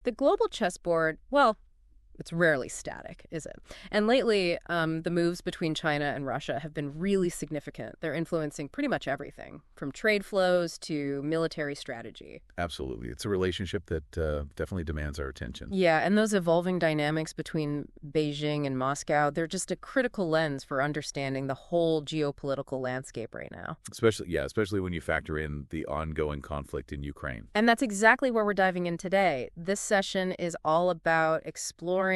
The global chessboard, well, it's rarely static, is it? And lately, the moves between China and Russia have been really significant. They're influencing pretty much everything, from trade flows to military strategy. Absolutely. It's a relationship that definitely demands our attention. Yeah, and those evolving dynamics between Beijing and Moscow, they're just a critical lens for understanding the whole geopolitical landscape right now. Especially when you factor in the ongoing conflict in Ukraine. And that's exactly where we're diving in today. This session is all about exploring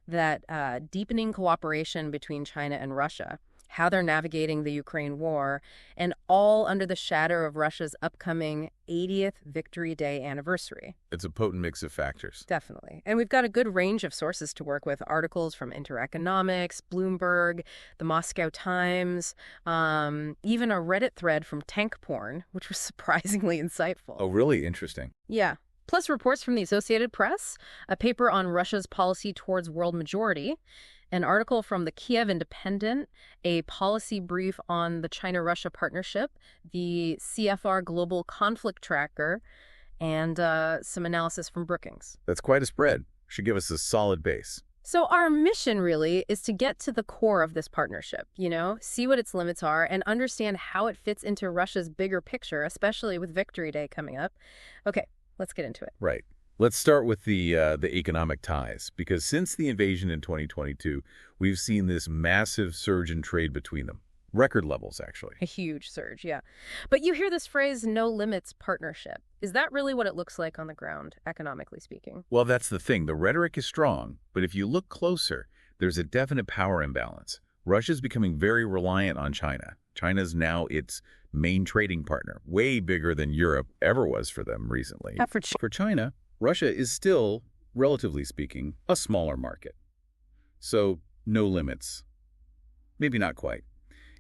that deepening cooperation between China and Russia, how they're navigating the Ukraine war, and all under the shadow of Russia's upcoming 80th Victory Day anniversary. It's a potent mix of factors. Definitely. And we've got a good range of sources to work with, articles from Intereconomics, Bloomberg, the Moscow Times, even a Reddit thread from Tank Porn, which was surprisingly insightful. Oh, really? Interesting. Yeah. Plus reports from the Associated Press, a paper on Russia's policy towards world majority, an article from the Kiev Independent, a policy brief on the China-Russia partnership, the CFR Global Conflict Tracker, and some analysis from Brookings. That's quite a spread. Should give us a solid base. So our mission really is to get to the core of this partnership, see what its limits are and understand how it fits into Russia's bigger picture, especially with Victory Day coming up. Okay. Let's get into it. Right. Let's start with the economic ties, because since the invasion in 2022, we've seen this massive surge in trade between them. Record levels, actually. A huge surge, yeah. But you hear this phrase, no limits partnership. Is that really what it looks like on the ground, economically speaking? Well, that's the thing. The rhetoric is strong, but if you look closer, there's a definite power imbalance. Russia's becoming very reliant on China. China's now its main trading partner, way bigger than Europe ever was for them recently. For China, Russia is still, relatively speaking, a smaller market. So, no limits. Maybe not quite.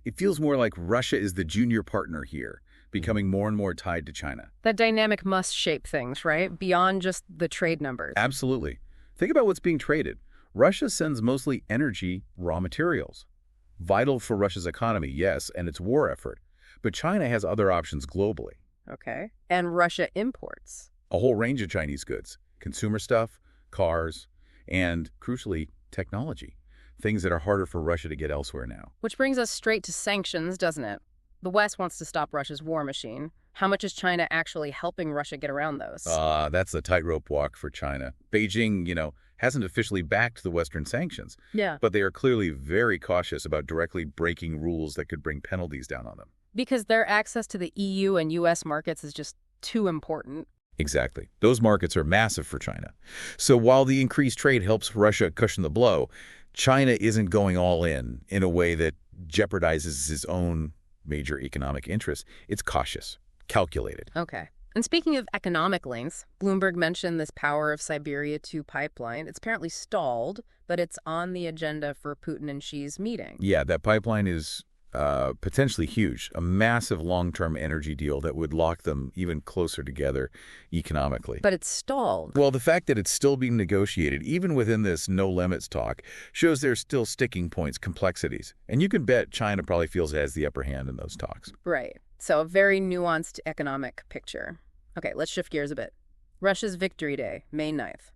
It feels more like Russia is the junior partner here, becoming more and more tied to China. That dynamic must shape things, right? Beyond just the trade numbers. Absolutely. Think about what's being traded. Russia sends mostly energy, raw materials. Vital for Russia's economy, yes, and its war effort. But China has other options globally. Okay. And Russia imports? A whole range of Chinese goods. Consumer stuff, cars, and, crucially, technology. Things that are harder for Russia to get elsewhere now. Which brings us straight to sanctions, doesn't it? The West wants to stop Russia's war machine. How much is China actually helping Russia get around those? That's the tightrope walk for China. Beijing, hasn't officially backed the Western sanctions. Yeah. But they are clearly very cautious about directly breaking rules that could bring penalties down on them. Because their access to the EU and U.S. markets is just too important. Exactly. Those markets are massive for China. So while the increased trade helps Russia cushion the blow, China isn't going all in a way that jeopardizes its own major economic interests. It's cautious, calculated. Okay. And speaking of economic links, Bloomberg mentioned this Power of Siberia 2 pipeline. It's apparently stalled, but it's on the agenda for Putin and Xi's meeting. Yeah, that pipeline is potentially huge, a massive long-term energy deal that would lock them even closer together economically. But it's stalled. Well, the fact that it's still being negotiated, even within this no-limits talk, shows there's still sticking points, complexities. And you can bet China probably feels it has the upper hand in those talks. Right. So a very nuanced economic picture. Okay, let's shift gears a bit. Russia's Victory Day, May 9th.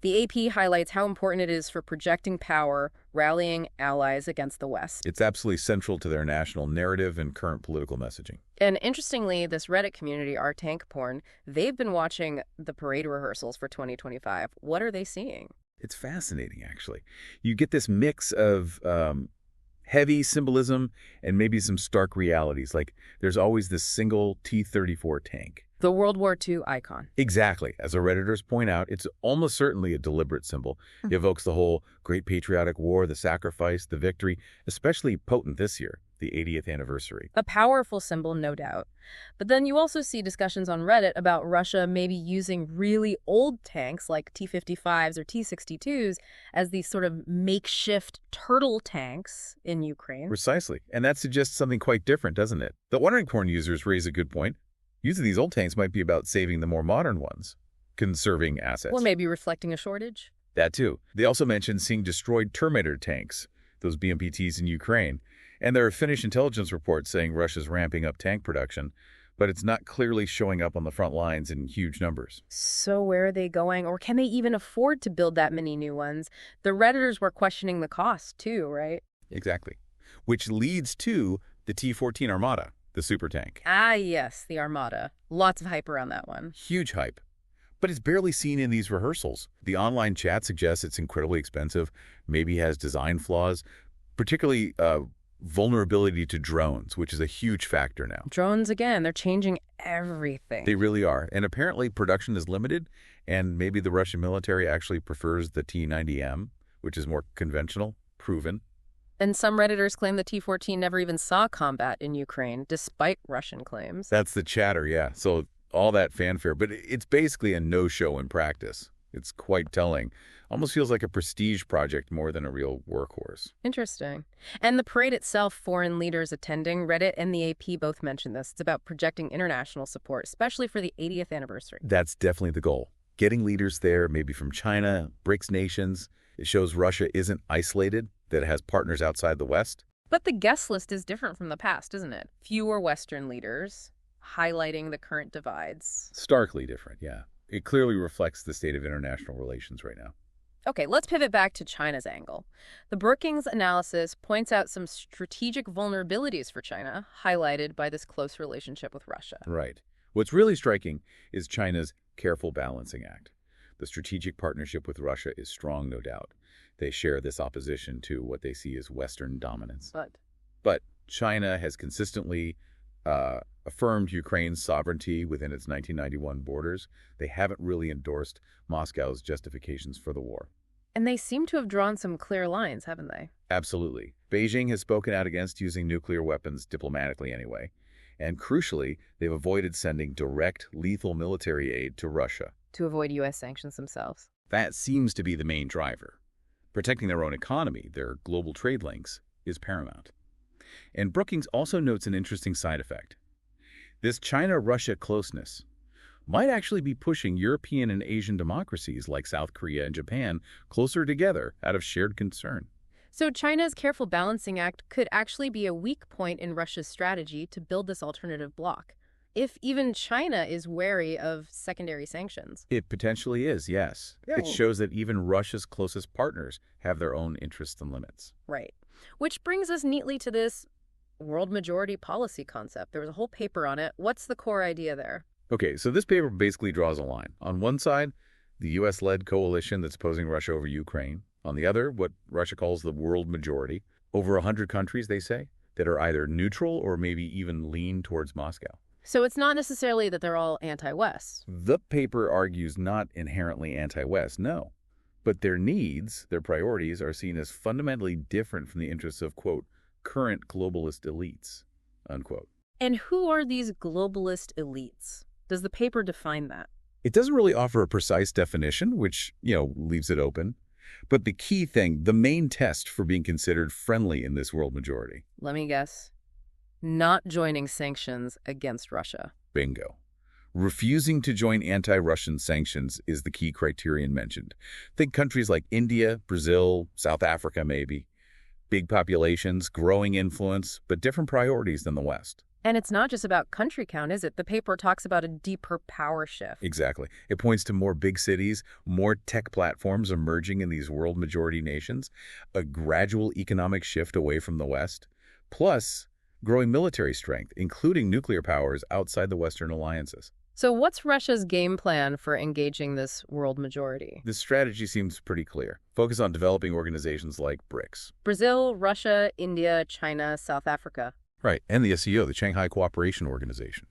The AP highlights how important it is for projecting power, rallying allies against the West. It's absolutely central to their national narrative and current political messaging. And interestingly, this Reddit community, our Tank Porn, they've been watching the parade rehearsals for 2025. What are they seeing? It's fascinating, actually. You get this mix of heavy symbolism and maybe some stark realities. Like there's always this single T-34 tank. The World War II icon. Exactly. As the Redditors point out, it's almost certainly a deliberate symbol. It evokes the whole great patriotic war, the sacrifice, the victory, especially potent this year, the 80th anniversary. A powerful symbol, no doubt. But then you also see discussions on Reddit about Russia maybe using really old tanks like T-55s or T-62s as these sort of makeshift turtle tanks in Ukraine. Precisely. And that suggests something quite different, doesn't it? The wandering porn users raise a good point. Use of these old tanks might be about saving the more modern ones, conserving assets. Or maybe reflecting a shortage. That too. They also mentioned seeing destroyed Terminator tanks, those BMPTs in Ukraine. And there are Finnish intelligence reports saying Russia's ramping up tank production. but it's not clearly showing up on the front lines in huge numbers. So where are they going, or can they even afford to build that many new ones? The Redditors were questioning the cost too, right? Exactly. Which leads to the T-14 Armada, the supertank. Ah, yes, the Armada. Lots of hype around that one. Huge hype. But it's barely seen in these rehearsals. The online chat suggests it's incredibly expensive, maybe has design flaws, particularly vulnerability to drones, which is a huge factor now. Drones, again, they're changing everything. They really are. And apparently production is limited, and maybe the Russian military actually prefers the T-90M, which is more conventional, proven. And some Redditors claim the T-14 never even saw combat in Ukraine, despite Russian claims. That's the chatter, yeah. So all that fanfare, but it's basically a no-show in practice. It's quite telling. Almost feels like a prestige project more than a real workhorse. Interesting. And the parade itself, foreign leaders attending, Reddit and the AP both mentioned this. It's about projecting international support, especially for the 80th anniversary. That's definitely the goal. Getting leaders there, maybe from China, BRICS nations. It shows Russia isn't isolated, that it has partners outside the West. But the guest list is different from the past, isn't it? Fewer Western leaders, highlighting the current divides. Starkly different, yeah. It clearly reflects the state of international relations right now. Okay, let's pivot back to China's angle. The Brookings analysis points out some strategic vulnerabilities for China, highlighted by this close relationship with Russia. Right. What's really striking is China's careful balancing act. The strategic partnership with Russia is strong, no doubt. They share this opposition to what they see as Western dominance. But China has consistently affirmed Ukraine's sovereignty within its 1991 borders. They haven't really endorsed Moscow's justifications for the war. And they seem to have drawn some clear lines, haven't they? Absolutely. Beijing has spoken out against using nuclear weapons diplomatically anyway. And crucially, they've avoided sending direct, lethal military aid to Russia. To avoid U.S. sanctions themselves. That seems to be the main driver. Protecting their own economy, their global trade links, is paramount. And Brookings also notes an interesting side effect. This China-Russia closeness might actually be pushing European and Asian democracies like South Korea and Japan closer together out of shared concern. So China's careful balancing act could actually be a weak point in Russia's strategy to build this alternative bloc, if even China is wary of secondary sanctions. It potentially is, yes. Yeah. It shows that even Russia's closest partners have their own interests and limits. Right. Which brings us neatly to this world majority policy concept. There was a whole paper on it. What's the core idea there? Okay, so this paper basically draws a line. On one side, the U.S.-led coalition that's opposing Russia over Ukraine. On the other, what Russia calls the world majority. Over 100 countries, they say, that are either neutral or maybe even lean towards Moscow. So it's not necessarily that they're all anti-West. The paper argues not inherently anti-West, no. But their needs, their priorities, are seen as fundamentally different from the interests of, quote, current globalist elites, unquote. And who are these globalist elites? Does the paper define that? It doesn't really offer a precise definition, which, leaves it open. But the key thing, the main test for being considered friendly in this world majority. Let me guess. Not joining sanctions against Russia. Bingo. Refusing to join anti-Russian sanctions is the key criterion mentioned. Think countries like India, Brazil, South Africa maybe. Big populations, growing influence, but different priorities than the West. And it's not just about country count, is it? The paper talks about a deeper power shift. Exactly. It points to more big cities, more tech platforms emerging in these world majority nations, a gradual economic shift away from the West, plus growing military strength, including nuclear powers outside the Western alliances. So what's Russia's game plan for engaging this world majority? This strategy seems pretty clear. Focus on developing organizations like BRICS. Brazil, Russia, India, China, South Africa. Right, and the SCO, the Shanghai Cooperation Organization,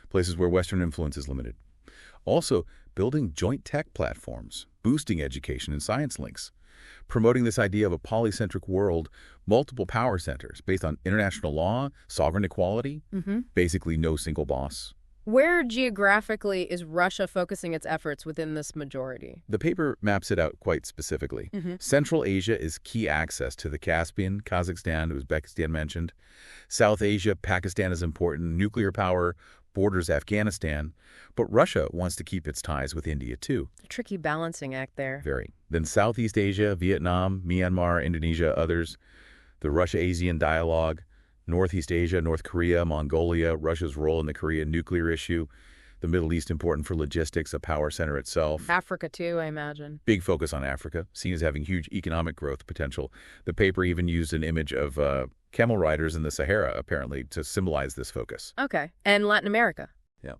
places where Western influence is limited. Also, building joint tech platforms, boosting education and science links, promoting this idea of a polycentric world, multiple power centers based on international law, sovereign equality, basically no single boss. Where geographically is Russia focusing its efforts within this majority? The paper maps it out quite specifically. Central Asia is key access to the Caspian, Kazakhstan, Uzbekistan mentioned. South Asia, Pakistan is important, nuclear power, borders Afghanistan. But Russia wants to keep its ties with India too. A tricky balancing act there. Very. Then Southeast Asia, Vietnam, Myanmar, Indonesia, others. The Russia-ASEAN dialogue, Northeast Asia, North Korea, Mongolia, Russia's role in the Korean nuclear issue, the Middle East important for logistics, a power center itself. Africa, too, I imagine. Big focus on Africa, seen as having huge economic growth potential. The paper even used an image of camel riders in the Sahara, apparently, to symbolize this focus. Okay. And Latin America. Yeah.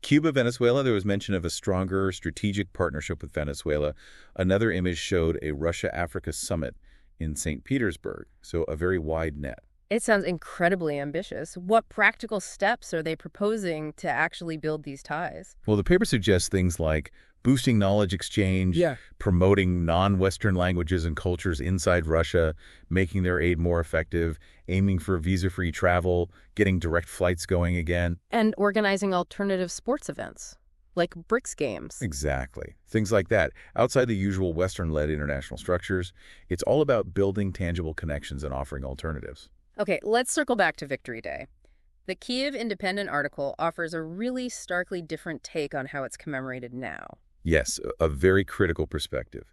Cuba, Venezuela, there was mention of a stronger strategic partnership with Venezuela. Another image showed a Russia-Africa summit in St. Petersburg, so a very wide net. It sounds incredibly ambitious. What practical steps are they proposing to actually build these ties? Well, the paper suggests things like boosting knowledge exchange, promoting non-Western languages and cultures inside Russia, making their aid more effective, aiming for visa-free travel, getting direct flights going again. And organizing alternative sports events, like BRICS games. Exactly. Things like that. Outside the usual Western-led international structures, it's all about building tangible connections and offering alternatives. Okay, let's circle back to Victory Day. The Kyiv Independent article offers a really starkly different take on how it's commemorated now. Yes, a very critical perspective.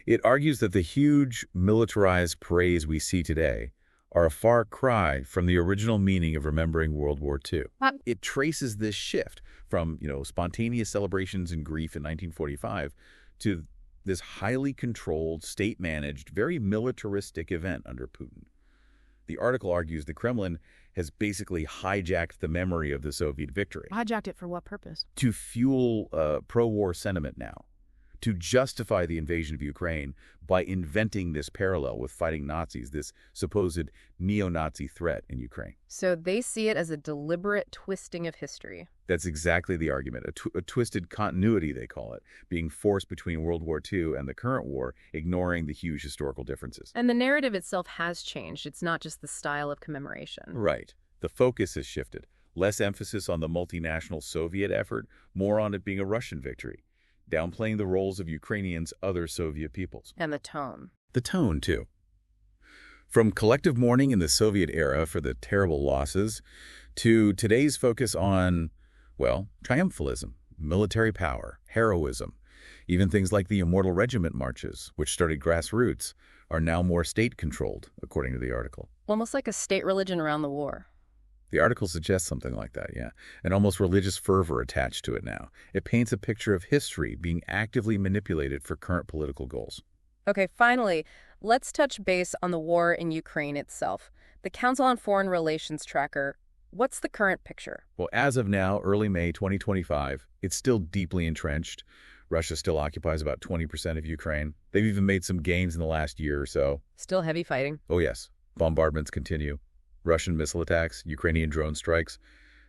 It argues that the huge militarized parades we see today are a far cry from the original meaning of remembering World War II. It traces this shift from, spontaneous celebrations and grief in 1945 to this highly controlled, state-managed, very militaristic event under Putin. The article argues the Kremlin has basically hijacked the memory of the Soviet victory. Hijacked it for what purpose? To fuel pro-war sentiment now, to justify the invasion of Ukraine by inventing this parallel with fighting Nazis, this supposed neo-Nazi threat in Ukraine. So they see it as a deliberate twisting of history. That's exactly the argument, a twisted continuity, they call it, being forced between World War II and the current war, ignoring the huge historical differences. And the narrative itself has changed. It's not just the style of commemoration. Right. The focus has shifted. Less emphasis on the multinational Soviet effort, more on it being a Russian victory, downplaying the roles of Ukrainians, other Soviet peoples. And the tone. The tone, too. From collective mourning in the Soviet era for the terrible losses to today's focus on, triumphalism, military power, heroism. Even things like the Immortal Regiment marches, which started grassroots, are now more state-controlled, according to the article. Almost like a state religion around the war. The article suggests something like that, yeah. An almost religious fervor attached to it now. It paints a picture of history being actively manipulated for current political goals. Okay, finally, let's touch base on the war in Ukraine itself. The Council on Foreign Relations tracker, what's the current picture? Well, as of now, early May 2025, it's still deeply entrenched. Russia still occupies about 20% of Ukraine. They've even made some gains in the last year or so. Still heavy fighting? Oh, yes. Bombardments continue. Russian missile attacks, Ukrainian drone strikes.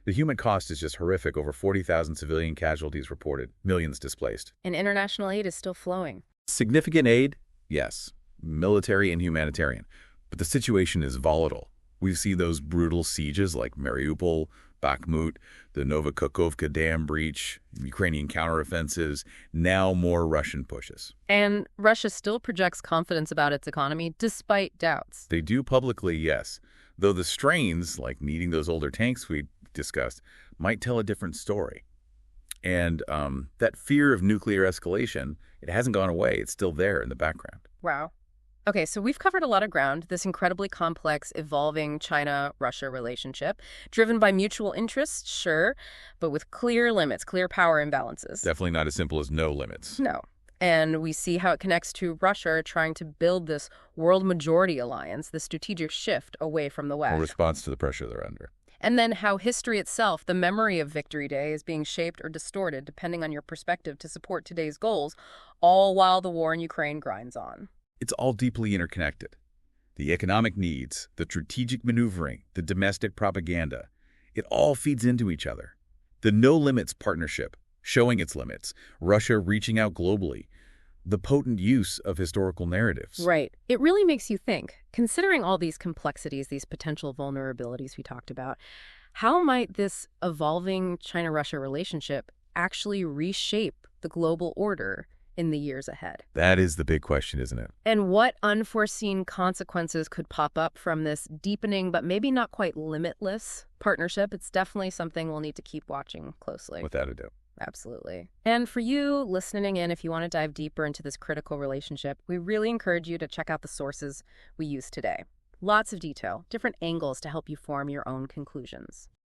The human cost is just horrific. Over 40,000 civilian casualties reported, millions displaced. And international aid is still flowing. Significant aid? Yes. Military and humanitarian. But the situation is volatile. We see those brutal sieges like Mariupol, Bakhmut, the Novokukhovka dam breach, Ukrainian counteroffensives, now more Russian pushes. And Russia still projects confidence about its economy despite doubts. They do publicly, yes. Though the strains, like needing those older tanks we discussed, might tell a different story. And that fear of nuclear escalation, it hasn't gone away. It's still there in the background. Wow. Okay, so we've covered a lot of ground, this incredibly complex, evolving China-Russia relationship, driven by mutual interests, sure, but with clear limits, clear power imbalances. Definitely not as simple as no limits. No. And we see how it connects to Russia trying to build this world majority alliance, the strategic shift away from the West. In response to the pressure they're under. And then how history itself, the memory of Victory Day, is being shaped or distorted depending on your perspective to support today's goals, all while the war in Ukraine grinds on. It's all deeply interconnected. The economic needs, the strategic maneuvering, the domestic propaganda, it all feeds into each other. The no limits partnership, showing its limits, Russia reaching out globally, the potent use of historical narratives. Right. It really makes you think, considering all these complexities, these potential vulnerabilities we talked about, how might this evolving China-Russia relationship actually reshape the global order in the years ahead? That is the big question, isn't it? And what unforeseen consequences could pop up from this deepening, but maybe not quite limitless partnership? It's definitely something we'll need to keep watching closely. Without a doubt. Absolutely. And for you listening in, if you want to dive deeper into this critical relationship, we really encourage you to check out the sources we use today. Lots of detail, different angles to help you form your own conclusions.